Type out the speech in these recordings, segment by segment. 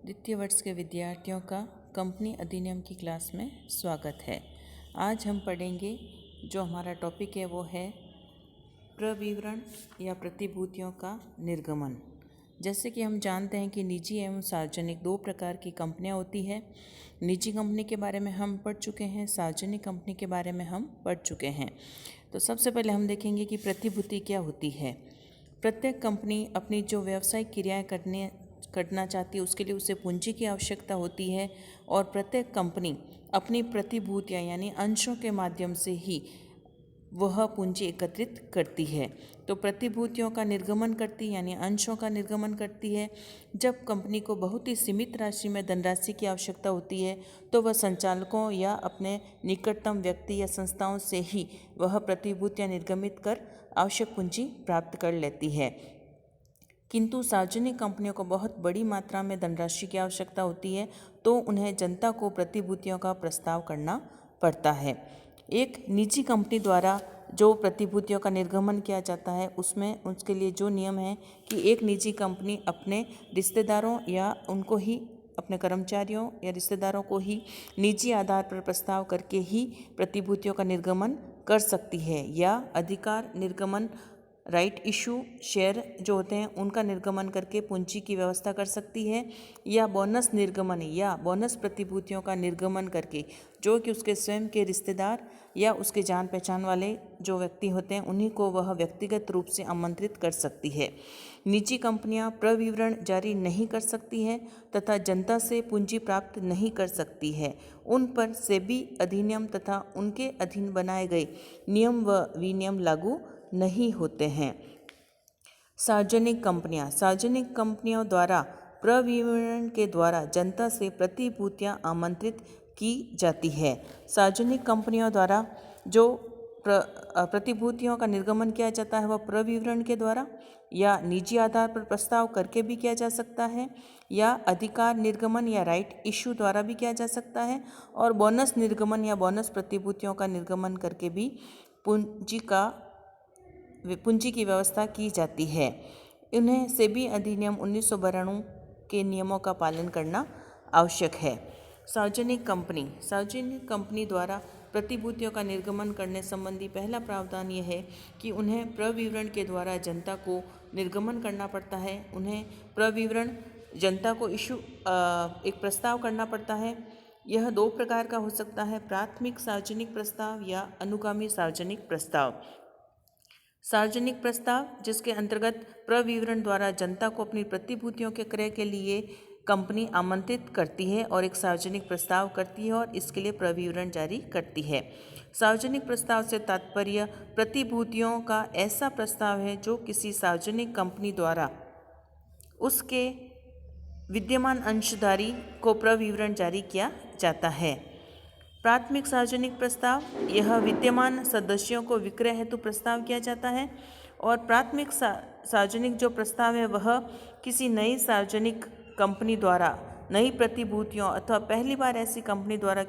द्वितीय वर्ष के विद्यार्थियों का कंपनी अधिनियम की क्लास में स्वागत है। आज हम पढ़ेंगे जो हमारा टॉपिक है वो है प्रविवरण या प्रतिभूतियों का निर्गमन। जैसे कि हम जानते हैं कि निजी एवं सार्वजनिक दो प्रकार की कंपनियां होती है। निजी कंपनी के बारे में हम पढ़ चुके हैं, सार्वजनिक कंपनी के बारे में हम पढ़ चुके हैं। तो सबसे पहले हम देखेंगे कि प्रतिभूति क्या होती है। प्रत्येक कंपनी अपनी जो व्यावसायिक क्रियाएं करना चाहती है उसके लिए उसे पूंजी की आवश्यकता होती है और प्रत्येक कंपनी अपनी प्रतिभूतियां यानी अंशों के माध्यम से ही वह पूंजी एकत्रित करती है। तो प्रतिभूतियों का निर्गमन करती यानी अंशों का निर्गमन करती है। जब कंपनी को बहुत ही सीमित राशि में धनराशि की आवश्यकता होती है तो वह संचालकों या अपने निकटतम व्यक्ति या संस्थाओं से ही वह प्रतिभूतियां निर्गमित कर आवश्यक पूंजी प्राप्त कर लेती है। किंतु सार्वजनिक कंपनियों को बहुत बड़ी मात्रा में धनराशि की आवश्यकता होती है तो उन्हें जनता को प्रतिभूतियों का प्रस्ताव करना पड़ता है। एक निजी कंपनी द्वारा जो प्रतिभूतियों का निर्गमन किया जाता है उसमें उसके लिए जो नियम है कि एक निजी कंपनी अपने रिश्तेदारों या उनको ही अपने कर्मचारियों या रिश्तेदारों को ही निजी आधार पर प्रस्ताव करके ही प्रतिभूतियों का निर्गमन कर सकती है या अधिकार निर्गमन राइट इशू शेयर जो होते हैं उनका निर्गमन करके पूंजी की व्यवस्था कर सकती है या बोनस निर्गमन या बोनस प्रतिभूतियों का निर्गमन करके जो कि उसके स्वयं के रिश्तेदार या उसके जान पहचान वाले जो व्यक्ति होते हैं उन्हीं को वह व्यक्तिगत रूप से आमंत्रित कर सकती है। निजी कंपनियां प्रविवरण जारी नहीं कर सकती हैं तथा जनता से पूंजी प्राप्त नहीं कर सकती है। उन पर सेबी अधिनियम तथा उनके अधीन बनाए गए नियम व विनियम लागू नहीं होते हैं। सार्वजनिक कंपनियों द्वारा प्रविवरण के द्वारा जनता से प्रतिभूतियां आमंत्रित की जाती है। सार्वजनिक कंपनियों द्वारा जो प्रतिभूतियों का निर्गमन किया जाता है वह प्रविवरण के द्वारा या निजी आधार पर प्रस्ताव करके भी किया जा सकता है या अधिकार निर्गमन या राइट इशू द्वारा भी किया जा सकता है और बोनस निर्गमन या बोनस प्रतिभूतियों का निर्गमन करके भी पूंजी की व्यवस्था की जाती है। इन्हें सेबी अधिनियम 1992 के नियमों का पालन करना आवश्यक है। सार्वजनिक कंपनी द्वारा प्रतिभूतियों का निर्गमन करने संबंधी पहला प्रावधान यह है कि उन्हें प्रविवरण के द्वारा जनता को निर्गमन करना पड़ता है। उन्हें प्रविवरण जनता को एक प्रस्ताव करना पड़ता है। यह दो प्रकार का हो सकता है, प्राथमिक सार्वजनिक प्रस्ताव या अनुगामी सार्वजनिक प्रस्ताव। सार्वजनिक प्रस्ताव जिसके अंतर्गत प्रविवरण द्वारा जनता को अपनी प्रतिभूतियों के क्रय के लिए कंपनी आमंत्रित करती है और एक सार्वजनिक प्रस्ताव करती है और इसके लिए प्रविवरण जारी करती है। सार्वजनिक प्रस्ताव से तात्पर्य प्रतिभूतियों का ऐसा प्रस्ताव है जो किसी सार्वजनिक कंपनी द्वारा उसके विद्यमान अंशधारी को प्रविवरण जारी किया जाता है। प्राथमिक सार्वजनिक प्रस्ताव यह विद्यमान सदस्यों को विक्रय हेतु प्रस्ताव किया जाता है और प्राथमिक सार्वजनिक जो प्रस्ताव है वह किसी नई सार्वजनिक कंपनी द्वारा नई प्रतिभूतियों अथवा पहली बार ऐसी कंपनी द्वारा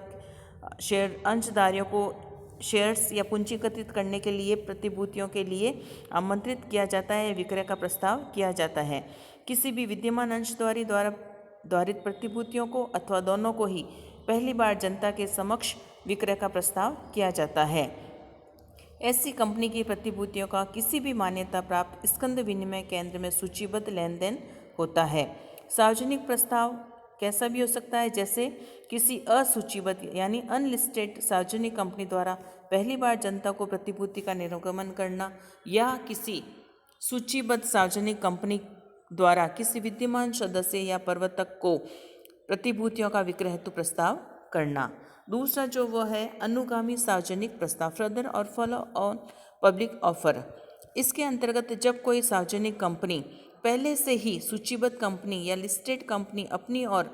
शेयर अंशधारियों को शेयर्स या पूंजी एकत्रित करने के लिए प्रतिभूतियों के लिए आमंत्रित किया जाता है, विक्रय का प्रस्ताव किया जाता है। किसी भी विद्यमान अंशधारी द्वारा धारित प्रतिभूतियों को अथवा दोनों को ही पहली बार जनता के समक्ष विक्रय का प्रस्ताव किया जाता है। ऐसी कंपनी की प्रतिभूतियों का किसी भी मान्यता प्राप्त स्कंद विनिमय केंद्र में सूचीबद्ध लेन देन होता है। सार्वजनिक प्रस्ताव कैसा भी हो सकता है, जैसे किसी असूचीबद्ध यानी अनलिस्टेड सार्वजनिक कंपनी द्वारा पहली बार जनता को प्रतिभूति का निर्गमन करना या किसी सूचीबद्ध सार्वजनिक कंपनी द्वारा किसी विद्यमान सदस्य या प्रवर्तक को प्रतिभूतियों का विक्रय हेतु प्रस्ताव करना। दूसरा जो वो है अनुगामी सार्वजनिक प्रस्ताव, फर्दर और फॉलो ऑन पब्लिक ऑफर। इसके अंतर्गत जब कोई सार्वजनिक कंपनी पहले से ही सूचीबद्ध कंपनी या लिस्टेड कंपनी अपनी और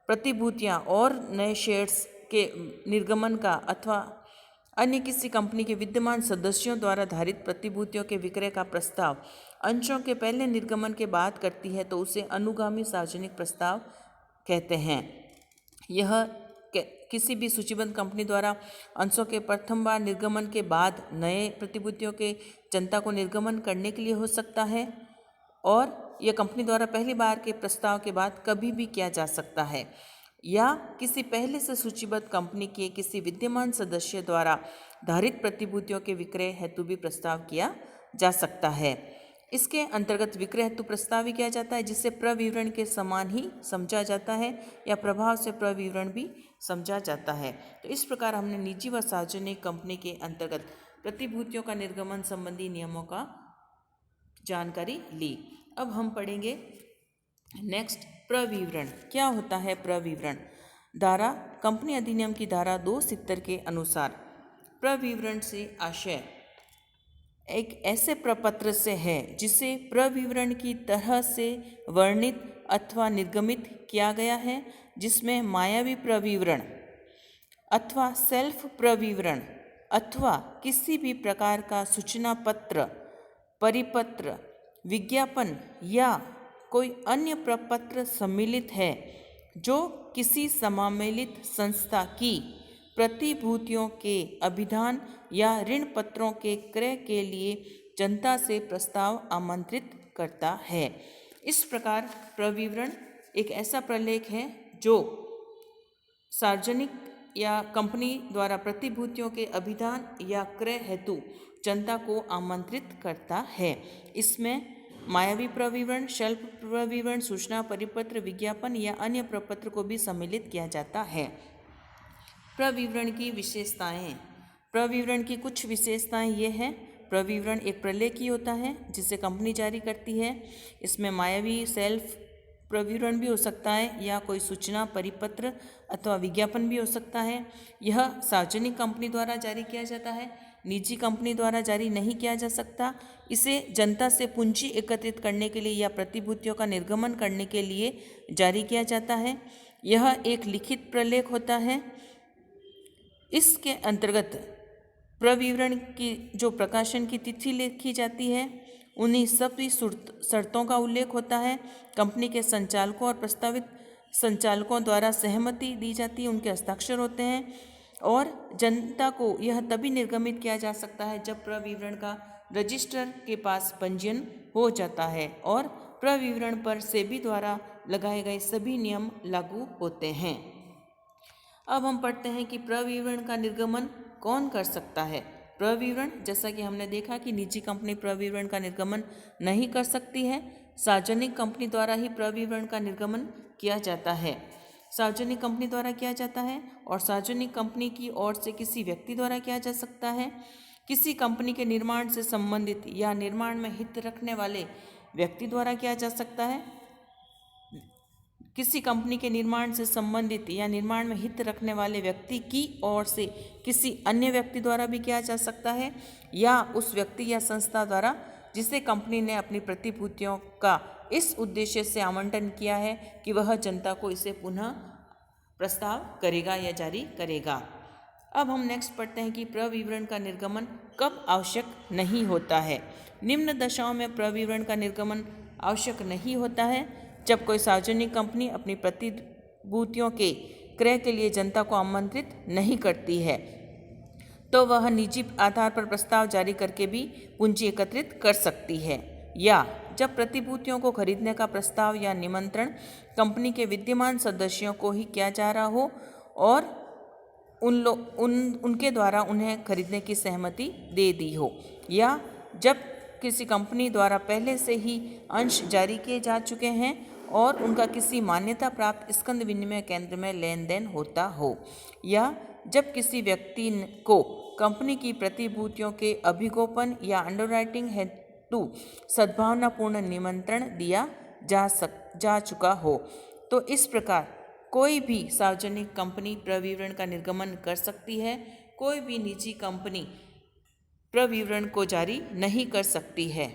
प्रतिभूतियां और नए शेयर्स के निर्गमन का अथवा अन्य किसी कंपनी के विद्यमान सदस्यों द्वारा धारित प्रतिभूतियों के विक्रय का प्रस्ताव अंशों के पहले निर्गमन के बाद करती है तो उसे अनुगामी सार्वजनिक प्रस्ताव कहते हैं। यह किसी भी सूचीबद्ध कंपनी द्वारा अंशों के प्रथम बार निर्गमन के बाद नए प्रतिभूतियों के जनता को निर्गमन करने के लिए हो सकता है और यह कंपनी द्वारा पहली बार के प्रस्ताव के बाद कभी भी किया जा सकता है, या किसी पहले से सूचीबद्ध कंपनी के किसी विद्यमान सदस्य द्वारा धारित प्रतिभूतियों के विक्रय हेतु भी प्रस्ताव किया जा सकता है। इसके अंतर्गत विक्रय हेतु प्रस्ताव भी किया जाता है, जिसे प्रविवरण के समान ही समझा जाता है या प्रभाव से प्रविवरण भी समझा जाता है। तो इस प्रकार हमने निजी व सार्वजनिक कंपनी के अंतर्गत प्रतिभूतियों का निर्गमन संबंधी नियमों का जानकारी ली। अब हम पढ़ेंगे नेक्स्ट प्रविवरण। क्या होता है प्रविवरण? धारा कंपनी अधिनियम की धारा 270 के अनुसार प्रविवरण से आशय एक ऐसे प्रपत्र से है जिसे प्रविवरण की तरह से वर्णित अथवा निर्गमित किया गया है, जिसमें मायावी प्रविवरण अथवा सेल्फ प्रविवरण अथवा किसी भी प्रकार का सूचना पत्र, परिपत्र, विज्ञापन या कोई अन्य प्रपत्र सम्मिलित है, जो किसी सम्मिलित संस्था की प्रतिभूतियों के अभिधान या ऋण पत्रों के क्रय के लिए जनता से प्रस्ताव आमंत्रित करता है। इस प्रकार प्रविवरण एक ऐसा प्रलेख है जो सार्वजनिक या कंपनी द्वारा प्रतिभूतियों के अभिधान या क्रय हेतु जनता को आमंत्रित करता है। इसमें मायावी प्रविवरण, शेल्फ प्रविवरण, सूचना परिपत्र, विज्ञापन या अन्य प्रपत्र को भी सम्मिलित किया जाता है। प्रविवरण की विशेषताएं। प्रविवरण की कुछ विशेषताएं ये हैं। प्रविवरण एक प्रलेख ही होता है जिसे कंपनी जारी करती है। इसमें मायावी सेल्फ प्रविवरण भी हो सकता है या कोई सूचना परिपत्र अथवा विज्ञापन भी हो सकता है। यह सार्वजनिक कंपनी द्वारा जारी किया जाता है, निजी कंपनी द्वारा जारी नहीं किया जा सकता। इसे जनता से पूंजी एकत्रित करने के लिए या प्रतिभूतियों का निर्गमन करने के लिए जारी किया जाता है। यह एक लिखित प्रलेख होता है। इसके अंतर्गत प्रविवरण की जो प्रकाशन की तिथि लिखी जाती है, उन्हीं सभी शर्तों का उल्लेख होता है। कंपनी के संचालकों और प्रस्तावित संचालकों द्वारा सहमति दी जाती है, उनके हस्ताक्षर होते हैं। और जनता को यह तभी निर्गमित किया जा सकता है जब प्रविवरण का रजिस्टर के पास पंजीयन हो जाता है और प्रविवरण पर सेबी द्वारा लगाए गए सभी नियम लागू होते हैं। अब हम पढ़ते हैं कि प्रविवरण का निर्गमन कौन कर सकता है। प्रविवरण, जैसा कि हमने देखा कि निजी कंपनी प्रविवरण का निर्गमन नहीं कर सकती है, सार्वजनिक कंपनी द्वारा ही प्रविवरण का निर्गमन किया जाता है। सार्वजनिक कंपनी द्वारा किया जाता है और सार्वजनिक कंपनी की ओर से किसी व्यक्ति द्वारा किया जा सकता है। किसी कंपनी के निर्माण से संबंधित या निर्माण में हित रखने वाले व्यक्ति द्वारा किया जा सकता है। किसी कंपनी के निर्माण से संबंधित या निर्माण में हित रखने वाले व्यक्ति की ओर से किसी अन्य व्यक्ति द्वारा भी किया जा सकता है, या उस व्यक्ति या संस्था द्वारा जिसे कंपनी ने अपनी प्रतिभूतियों का इस उद्देश्य से आवंटन किया है कि वह जनता को इसे पुनः प्रस्ताव करेगा या जारी करेगा। अब हम नेक्स्ट पढ़ते हैं कि प्रविवरण का निर्गमन कब आवश्यक नहीं होता है। निम्न दशाओं में प्रविवरण का निर्गमन आवश्यक नहीं होता है जब कोई सार्वजनिक कंपनी अपनी प्रतिभूतियों के क्रय के लिए जनता को आमंत्रित नहीं करती है, तो वह निजी आधार पर प्रस्ताव जारी करके भी पूंजी एकत्रित कर सकती है, या जब प्रतिभूतियों को खरीदने का प्रस्ताव या निमंत्रण कंपनी के विद्यमान सदस्यों को ही किया जा रहा हो और उनके द्वारा उन्हें खरीदने की सहमति दे दी हो, या जब किसी कंपनी द्वारा पहले से ही अंश जारी किए जा चुके हैं और उनका किसी मान्यता प्राप्त स्कंद विनिमय केंद्र में लेन देन होता हो, या जब किसी व्यक्ति को कंपनी की प्रतिभूतियों के अभिगोपन या अंडरराइटिंग हेतु सद्भावनापूर्ण निमंत्रण दिया जा चुका हो। तो इस प्रकार कोई भी सार्वजनिक कंपनी प्रविवरण का निर्गमन कर सकती है, कोई भी निजी कंपनी प्रविवरण को जारी नहीं कर सकती है।